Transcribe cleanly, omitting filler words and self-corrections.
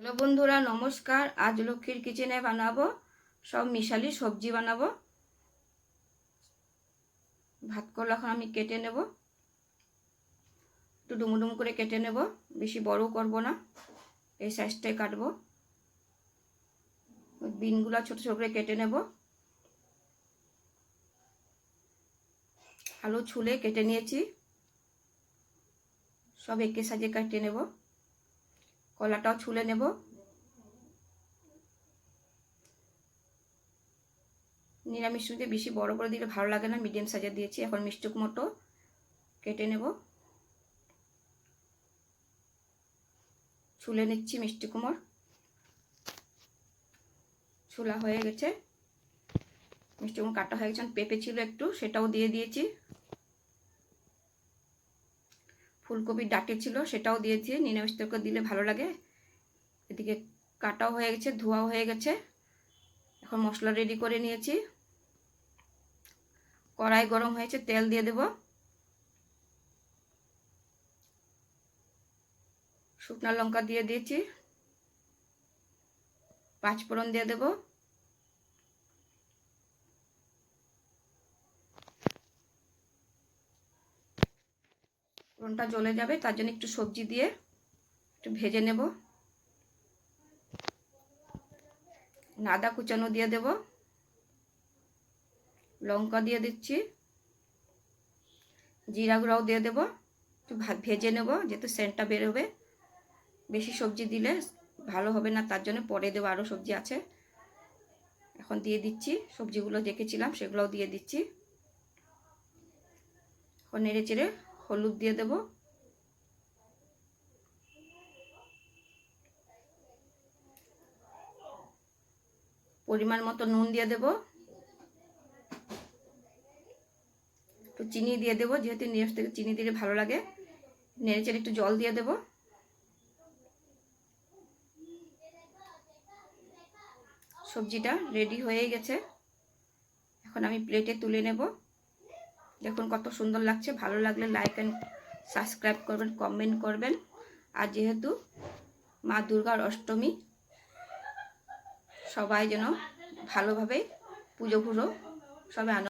Hello বন্ধুরা, নমস্কার। আজ লক্ষ্মীর কিচেনে বানাবো সব মিশালি সবজি বানাবো। ভাত করলা এখন আমি কেটে নেব, একটু ডুমুডুম করে কেটে নেব, বেশি বড় করব না, এই সাইজটাই কাটবো। বিনগুলো ছোট ছোট করে কেটে নেব। আলু ছুলে কেটে নিয়েছি, সব একে সাইজে কেটে নেব। কলাটাও ছুলে নেব। নিরামিষ দিয়ে বেশি বড় করে দিলে ভালো লাগে না, মিডিয়াম সাইজে দিয়েছি। এখন মিষ্টি কুমড়ো কেটে নেব, ছুলে নিচ্ছি। মিষ্টি কুমড় ছুলা হয়ে গেছে, মিষ্টি কুমড় কাটা হয়ে গেছে। পেঁপে ছিল একটু, সেটাও দিয়ে দিয়েছি। ফুলকপির ডাঁটি ছিল, সেটাও দিয়েছি। নিরামিষ তরকারি দিলে ভালো লাগে। এদিকে কাটাও হয়ে গেছে, ধোয়াও হয়ে গেছে। এখন মশলা রেডি করে নিয়েছি। কড়াই গরম হয়েছে, তেল দিয়ে দেব। শুকনো লঙ্কা দিয়ে দিয়েছি, পাঁচফোড়ন দিয়ে দেব। ফোড়নটা জ্বলে যাবে, তার জন্য একটু সবজি দিয়ে একটু ভেজে নেব। আদা কুচানো দিয়ে দেব, লঙ্কা দিয়ে দিচ্ছি, জিরা গুঁড়াও দিয়ে দেব। একটু ভেজে নেব, যেহেতু সেন্টটা বেরোবে। বেশি সবজি দিলে ভালো হবে না, তার জন্য পরে দেবো, আরও সবজি আছে। এখন দিয়ে দিচ্ছি সবজিগুলো দেখেছিলাম, সেগুলোও দিয়ে দিচ্ছি। এখন নেড়ে চেড়ে হলুদ দিয়ে দেব, পরিমাণ মতো নুন দিয়ে দেব, একটু চিনি দিয়ে দেবো, যেহেতু নিরামিষ থেকে চিনি দিলে ভালো লাগে। নেড়ে চেড়ে একটু জল দিয়ে দেব। সবজিটা রেডি হয়ে গেছে, এখন আমি প্লেটে তুলে নেব। দেখুন কত সুন্দর লাগছে। ভালো লাগলে লাইক অ্যান্ড সাবস্ক্রাইব করবেন, কমেন্ট করবেন। আর যেহেতু মা দুর্গার অষ্টমী, সবাই যেন ভালোভাবে পুজো সবাই